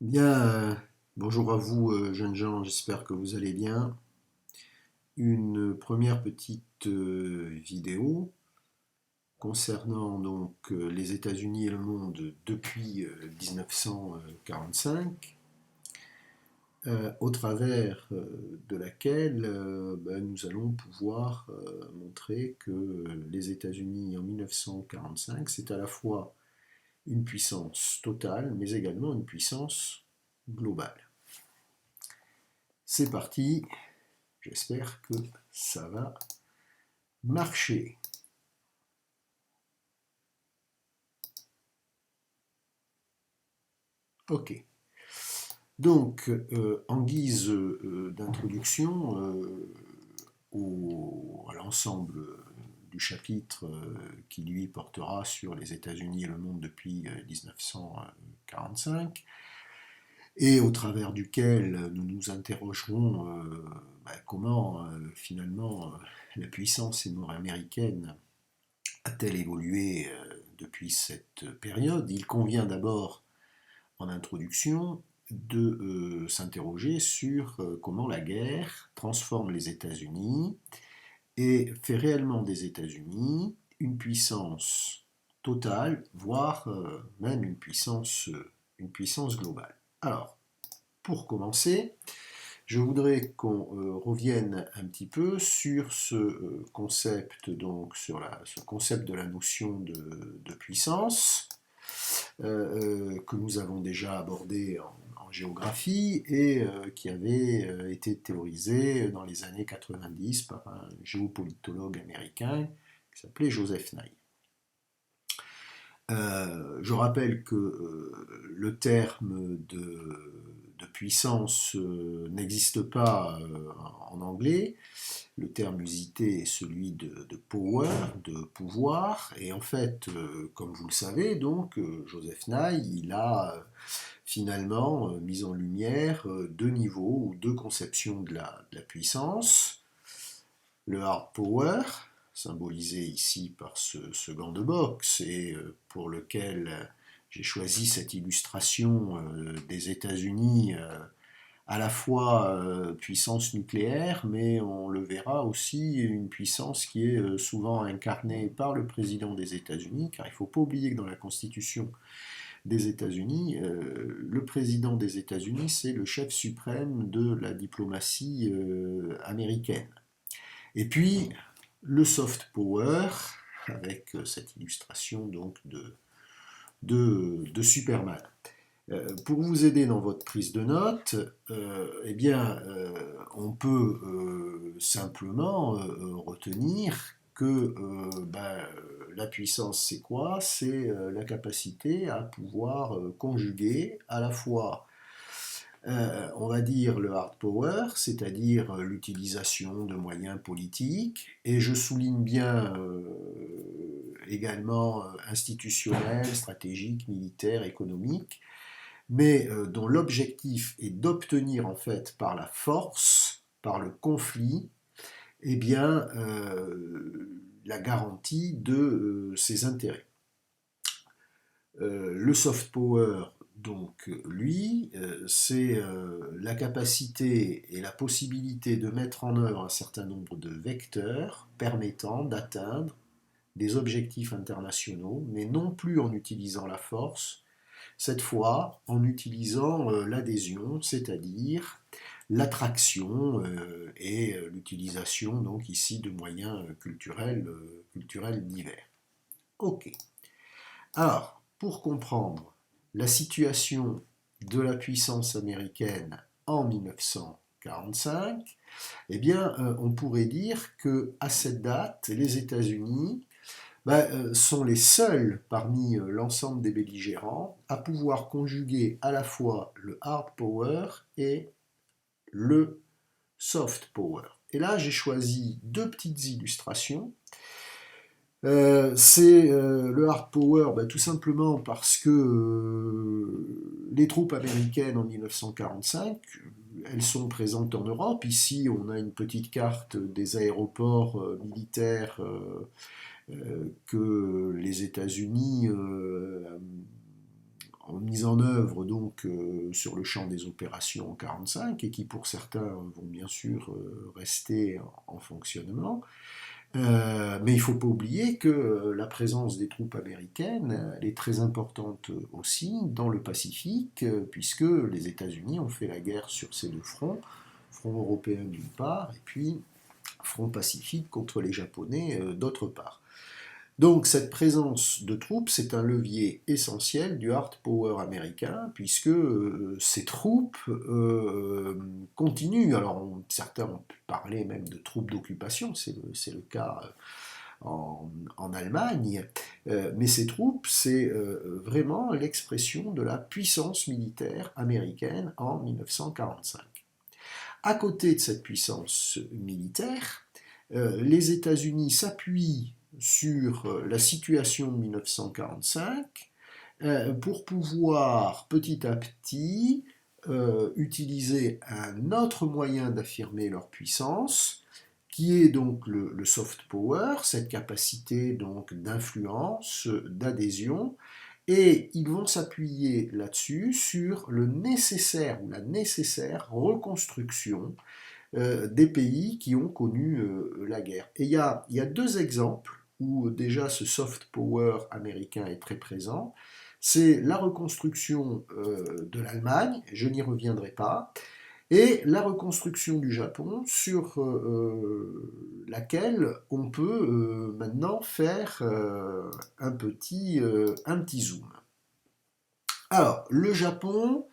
Bien, bonjour à vous, jeunes gens, j'espère que vous allez bien. Une première petite vidéo concernant donc les États-Unis et le monde depuis 1945, au travers de laquelle nous allons pouvoir montrer que les États-Unis en 1945, c'est à la fois une puissance totale, mais également une puissance globale. C'est parti, j'espère que ça va marcher. Ok. Donc, en guise d'introduction à l'ensemble du chapitre qui lui portera sur les États-Unis et le monde depuis 1945, et au travers duquel nous nous interrogerons comment finalement la puissance nord-américaine a-t-elle évolué depuis cette période. Il convient d'abord, en introduction, de s'interroger sur comment la guerre transforme les États-Unis et fait réellement des États-Unis une puissance totale, voire même une puissance globale. Alors, pour commencer, je voudrais qu'on revienne un petit peu sur ce concept, donc sur ce concept de la notion de puissance, que nous avons déjà abordé en géographie et qui avait été théorisé dans les années 90 par un géopolitologue américain qui s'appelait Joseph Nye. Je rappelle que le terme de puissance n'existe pas en anglais. Le terme usité est celui de power, de pouvoir. Et en fait, comme vous le savez, donc, Joseph Nye, il a finalement mis en lumière deux niveaux ou deux conceptions de la puissance. Le hard power, symbolisé ici par ce gant de boxe, et pour lequel j'ai choisi cette illustration des États-Unis à la fois puissance nucléaire, mais on le verra aussi une puissance qui est souvent incarnée par le président des États-Unis, car il ne faut pas oublier que dans la Constitution des États-Unis, le président des États-Unis, c'est le chef suprême de la diplomatie américaine. Et puis, le soft power, avec cette illustration donc de Superman. Pour vous aider dans votre prise de notes, on peut simplement retenir que la puissance, c'est quoi? C'est la capacité à pouvoir conjuguer à la fois on va dire le hard power, c'est-à-dire l'utilisation de moyens politiques, et je souligne bien également institutionnels, stratégiques, militaires, économiques, mais dont l'objectif est d'obtenir en fait par la force, par le conflit, eh bien, la garantie de ses intérêts. Le soft power, donc lui, c'est la capacité et la possibilité de mettre en œuvre un certain nombre de vecteurs permettant d'atteindre des objectifs internationaux, mais non plus en utilisant la force, cette fois en utilisant l'adhésion, c'est-à-dire l'attraction et l'utilisation donc ici de moyens culturels divers. Ok. Alors, pour comprendre la situation de la puissance américaine en 1945, eh bien, on pourrait dire que à cette date, les États-Unis sont les seuls parmi l'ensemble des belligérants à pouvoir conjuguer à la fois le hard power et le soft power. Et là, j'ai choisi deux petites illustrations. C'est le hard power, tout simplement parce que les troupes américaines en 1945, elles sont présentes en Europe. Ici, on a une petite carte des aéroports militaires que les États-Unis mise en œuvre donc sur le champ des opérations en 1945 et qui pour certains vont bien sûr rester en fonctionnement. Mais il ne faut pas oublier que la présence des troupes américaines elle est très importante aussi dans le Pacifique, puisque les États-Unis ont fait la guerre sur ces deux fronts, front européen d'une part, et puis front pacifique contre les Japonais d'autre part. Donc cette présence de troupes, c'est un levier essentiel du hard power américain, puisque ces troupes continuent. Alors certains ont pu parler même de troupes d'occupation, c'est le cas en Allemagne, mais ces troupes, c'est vraiment l'expression de la puissance militaire américaine en 1945. À côté de cette puissance militaire, les États-Unis s'appuient sur la situation de 1945 pour pouvoir petit à petit utiliser un autre moyen d'affirmer leur puissance, qui est donc le soft power, cette capacité donc d'influence, d'adhésion, et ils vont s'appuyer là-dessus sur le nécessaire ou la nécessaire reconstruction des pays qui ont connu la guerre. Et il y a deux exemples où déjà ce soft power américain est très présent. C'est la reconstruction de l'Allemagne, je n'y reviendrai pas, et la reconstruction du Japon sur laquelle on peut maintenant faire un petit zoom. Alors, le Japon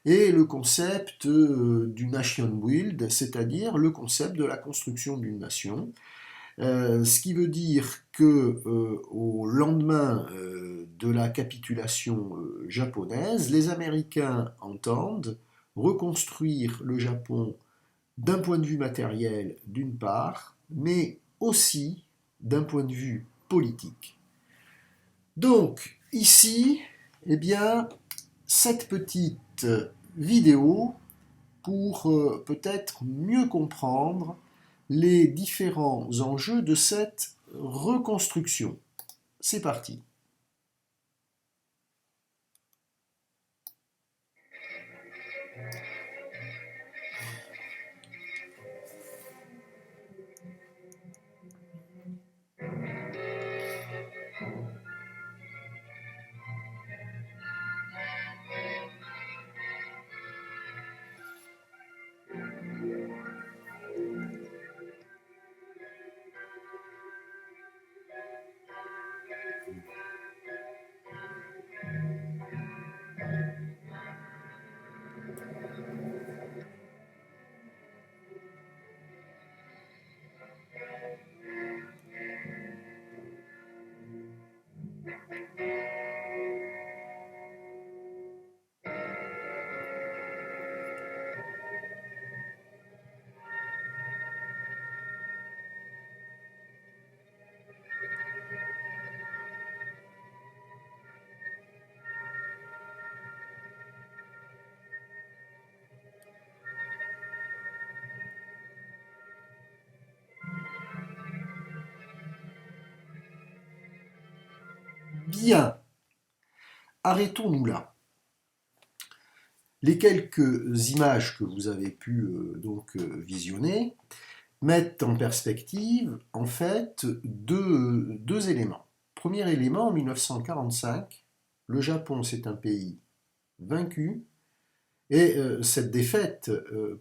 et le concept du nation build, c'est-à-dire le concept de la construction d'une nation. Ce qui veut dire que au lendemain de la capitulation japonaise, les Américains entendent reconstruire le Japon d'un point de vue matériel d'une part, mais aussi d'un point de vue politique. Donc ici, eh bien, cette petite vidéo pour peut-être mieux comprendre les différents enjeux de cette reconstruction. C'est parti. Bien, arrêtons-nous là. Les quelques images que vous avez pu visionner mettent en perspective en fait deux éléments. Premier élément, en 1945, le Japon c'est un pays vaincu et cette défaite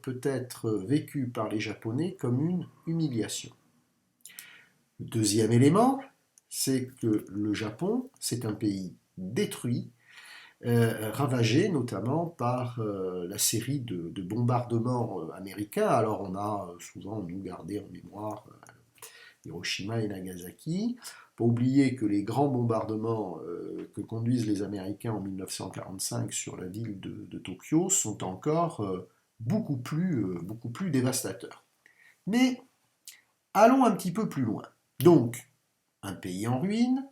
peut être vécue par les Japonais comme une humiliation. Le deuxième élément, c'est que le Japon c'est un pays détruit, ravagé notamment par la série de bombardements américains. Alors on a souvent nous gardé en mémoire Hiroshima et Nagasaki. Pas oublier que les grands bombardements que conduisent les Américains en 1945 sur la ville de Tokyo sont encore beaucoup plus dévastateurs. Mais allons un petit peu plus loin. Donc, un pays en ruine,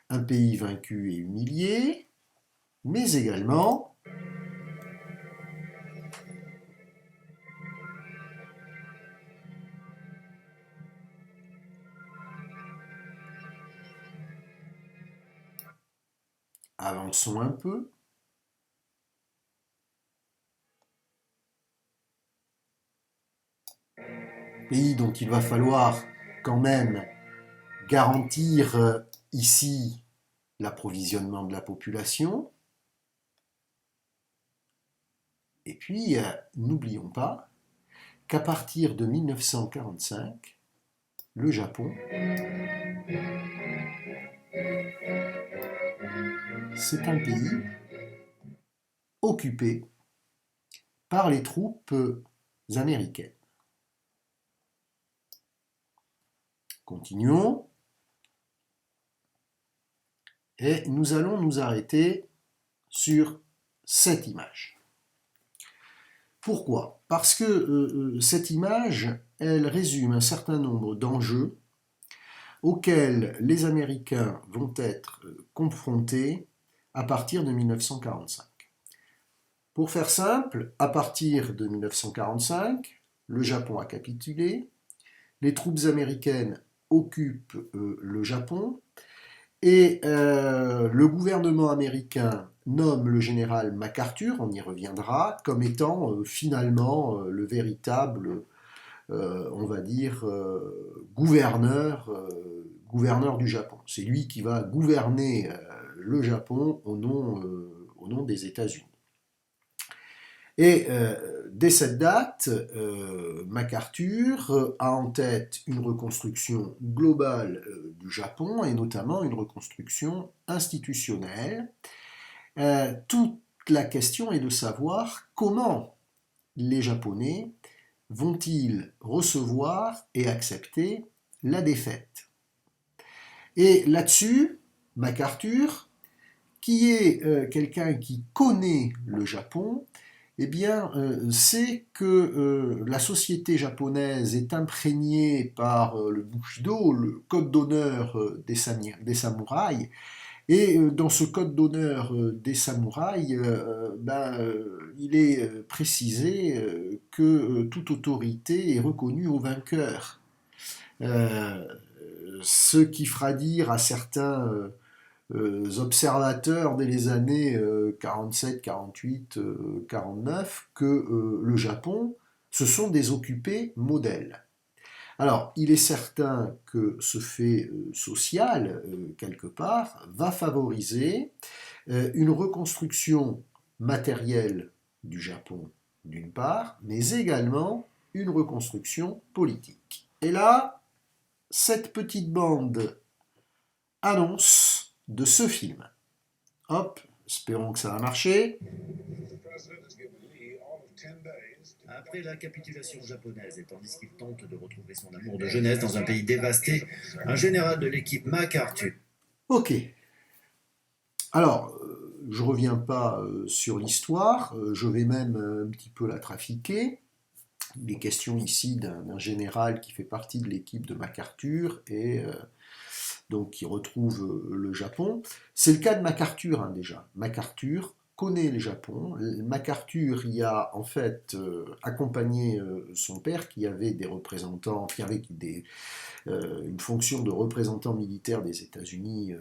un pays vaincu et humilié, mais également avançons un peu. pays dont il va falloir quand même garantir ici l'approvisionnement de la population. Et puis, n'oublions pas qu'à partir de 1945, le Japon, c'est un pays occupé par les troupes américaines. Continuons. Et nous allons nous arrêter sur cette image. Pourquoi? Parce que cette image, elle résume un certain nombre d'enjeux auxquels les Américains vont être confrontés à partir de 1945. Pour faire simple, à partir de 1945, le Japon a capitulé, les troupes américaines occupent le Japon, et le gouvernement américain nomme le général MacArthur, on y reviendra, comme étant finalement le véritable, on va dire, gouverneur du Japon. C'est lui qui va gouverner le Japon au nom des États-Unis. Et dès cette date, MacArthur a en tête une reconstruction globale du Japon et notamment une reconstruction institutionnelle. Toute la question est de savoir comment les Japonais vont-ils recevoir et accepter la défaite. Et là-dessus, MacArthur, qui est quelqu'un qui connaît le Japon, eh bien, c'est que la société japonaise est imprégnée par le Bushido, le code d'honneur des samouraïs, et dans ce code d'honneur des samouraïs, il est précisé que toute autorité est reconnue au vainqueur. Ce qui fera dire à certains observateurs dès les années 47, 48, 49 que le Japon, ce sont des occupés modèles. Alors, il est certain que ce fait social, quelque part, va favoriser une reconstruction matérielle du Japon, d'une part, mais également une reconstruction politique. Et là, cette petite bande annonce de ce film. Hop, espérons que ça va marcher. Après la capitulation japonaise et tandis qu'il tente de retrouver son amour de jeunesse dans un pays dévasté, un général de l'équipe MacArthur. Ok. Alors, je ne reviens pas sur l'histoire, je vais même un petit peu la trafiquer. Il est question ici d'un général qui fait partie de l'équipe de MacArthur et donc qui retrouve le Japon. C'est le cas de MacArthur déjà. MacArthur connaît le Japon. MacArthur y a en fait accompagné son père qui avait des représentants, qui avait une fonction de représentant militaire des États-Unis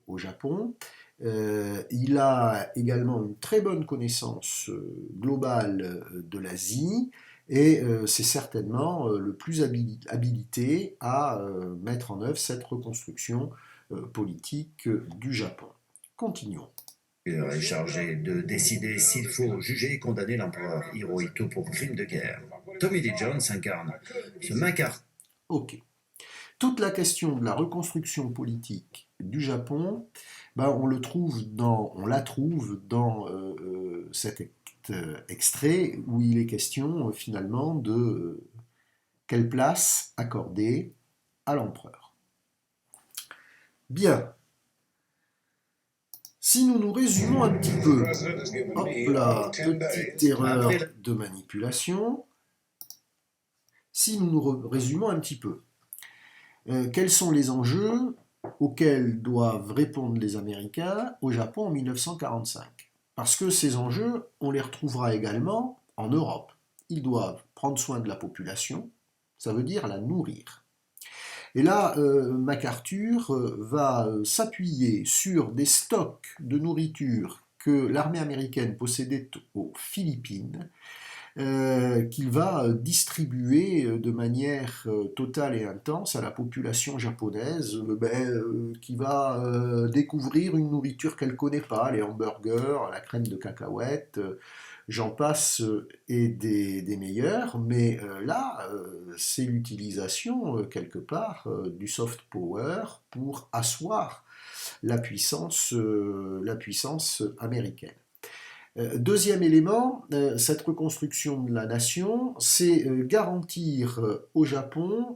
au Japon. Il a également une très bonne connaissance globale de l'Asie et c'est certainement le plus habilité à mettre en œuvre cette reconstruction politique du Japon. Continuons. Est chargé de décider s'il faut juger et condamner l'empereur Hirohito pour crime de guerre. Tommy Lee Jones incarne ce MacArthur. Ok. Toute la question de la reconstruction politique du Japon, on la trouve dans cet extrait où il est question finalement de quelle place accorder à l'empereur. Bien. Si nous nous résumons un petit peu, hop là, petite erreur de manipulation. Si nous nous résumons un petit peu, quels sont les enjeux auxquels doivent répondre les Américains au Japon en 1945? Parce que ces enjeux, on les retrouvera également en Europe. Ils doivent prendre soin de la population, ça veut dire la nourrir. Et là, MacArthur va s'appuyer sur des stocks de nourriture que l'armée américaine possédait aux Philippines, qu'il va distribuer de manière totale et intense à la population japonaise, qui va découvrir une nourriture qu'elle ne connaît pas, les hamburgers, la crème de cacahuète, j'en passe et des meilleurs, mais là, c'est l'utilisation quelque part du soft power pour asseoir la puissance américaine. Deuxième élément, cette reconstruction de la nation, c'est garantir au Japon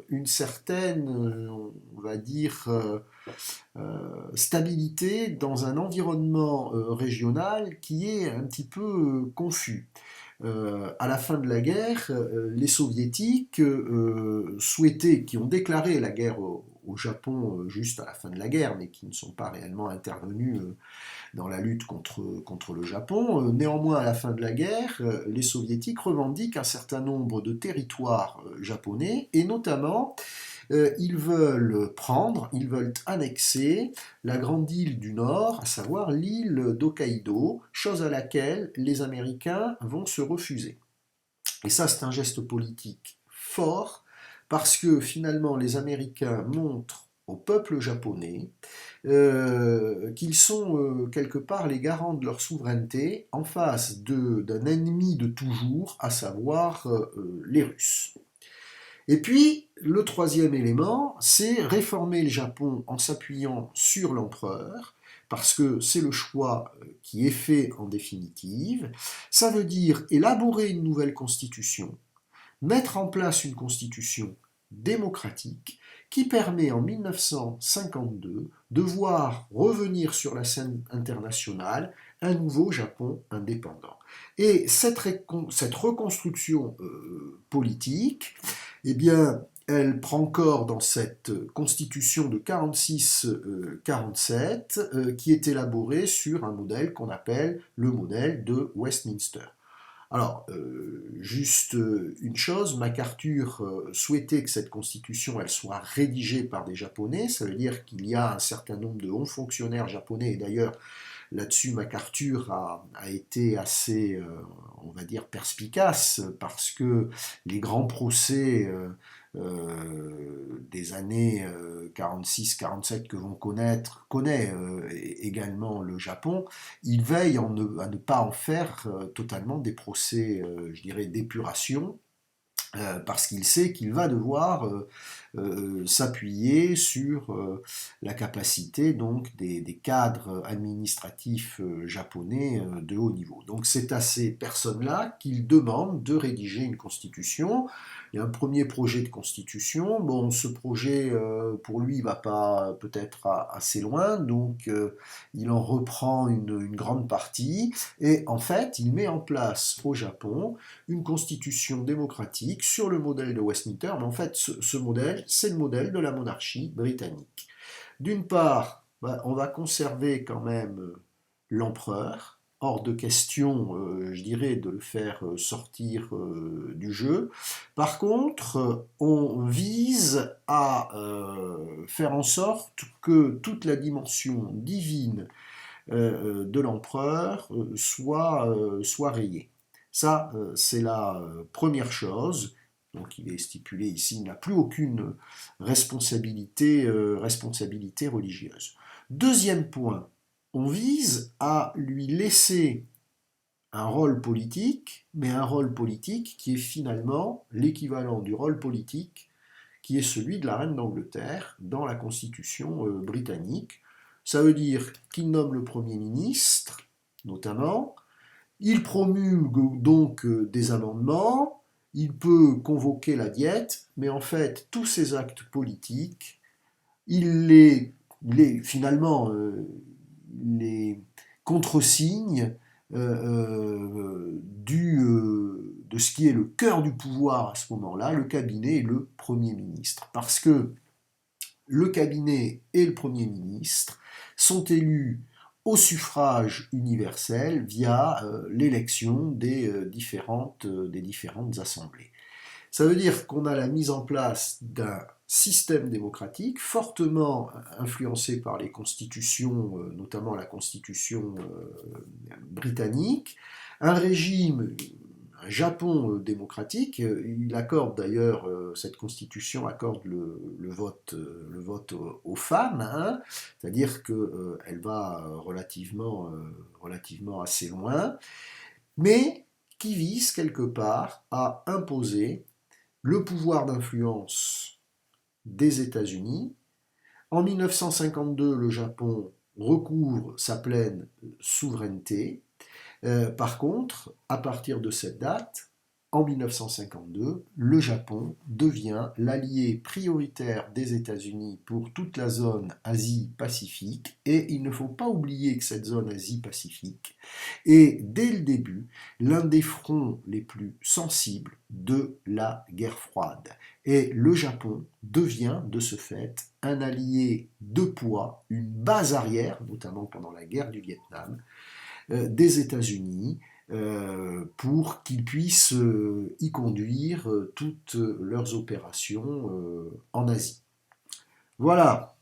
une certaine, on va dire, stabilité dans un environnement régional qui est un petit peu confus. À la fin de la guerre, les soviétiques qui ont déclaré la guerre au Japon juste à la fin de la guerre, mais qui ne sont pas réellement intervenus dans la lutte contre le Japon. Néanmoins, à la fin de la guerre, les soviétiques revendiquent un certain nombre de territoires japonais, et notamment ils veulent annexer la grande île du Nord, à savoir l'île d'Hokkaido, chose à laquelle les Américains vont se refuser. Et ça, c'est un geste politique fort, parce que finalement, les Américains montrent au peuple japonais qu'ils sont quelque part les garants de leur souveraineté en face d'un ennemi de toujours, à savoir les Russes. Et puis, le troisième élément, c'est réformer le Japon en s'appuyant sur l'empereur, parce que c'est le choix qui est fait en définitive. Ça veut dire élaborer une nouvelle constitution, mettre en place une constitution démocratique qui permet en 1952 de voir revenir sur la scène internationale un nouveau Japon indépendant. Et cette reconstruction politique, eh bien, elle prend corps dans cette constitution de 46-47 qui est élaborée sur un modèle qu'on appelle le modèle de Westminster. Alors, juste une chose, MacArthur souhaitait que cette constitution elle soit rédigée par des Japonais, ça veut dire qu'il y a un certain nombre de hauts fonctionnaires japonais, et d'ailleurs là-dessus MacArthur a été assez, on va dire, perspicace, parce que les grands procès des années 46-47 que connaît également le Japon, il veille à ne pas en faire totalement des procès, je dirais, d'épuration, parce qu'il sait qu'il va devoir s'appuyer sur la capacité donc des cadres administratifs japonais de haut niveau. Donc c'est à ces personnes-là qu'il demande de rédiger une constitution. Il y a un premier projet de constitution. Bon, ce projet, pour lui, va pas peut-être assez loin, donc il en reprend une grande partie, et en fait, il met en place au Japon une constitution démocratique sur le modèle de Westminster, mais en fait, ce modèle, c'est le modèle de la monarchie britannique. D'une part, on va conserver quand même l'empereur, hors de question, je dirais, de le faire sortir du jeu. Par contre, on vise à faire en sorte que toute la dimension divine de l'empereur soit rayée. Ça, c'est la première chose. Donc il est stipulé ici, il n'a plus aucune responsabilité religieuse. Deuxième point, on vise à lui laisser un rôle politique, mais un rôle politique qui est finalement l'équivalent du rôle politique qui est celui de la reine d'Angleterre dans la Constitution britannique. Ça veut dire qu'il nomme le Premier ministre, notamment, il promulgue donc des amendements, il peut convoquer la diète, mais en fait, tous ces actes politiques, finalement, les contresigne de ce qui est le cœur du pouvoir à ce moment-là, le cabinet et le Premier ministre. Parce que le cabinet et le Premier ministre sont élus au suffrage universel via l'élection des différentes assemblées. Ça veut dire qu'on a la mise en place d'un système démocratique fortement influencé par les constitutions, notamment la constitution britannique, un un Japon démocratique. Il accorde d'ailleurs, cette constitution accorde le vote aux femmes, hein, c'est-à-dire qu'elle va relativement assez loin, mais qui vise quelque part à imposer le pouvoir d'influence des États-Unis. En 1952, le Japon recouvre sa pleine souveraineté. Par contre, à partir de cette date, en 1952, le Japon devient l'allié prioritaire des États-Unis pour toute la zone Asie-Pacifique, et il ne faut pas oublier que cette zone Asie-Pacifique est, dès le début, l'un des fronts les plus sensibles de la guerre froide. Et le Japon devient, de ce fait, un allié de poids, une base arrière, notamment pendant la guerre du Vietnam, des États-Unis, pour qu'ils puissent y conduire toutes leurs opérations en Asie. Voilà.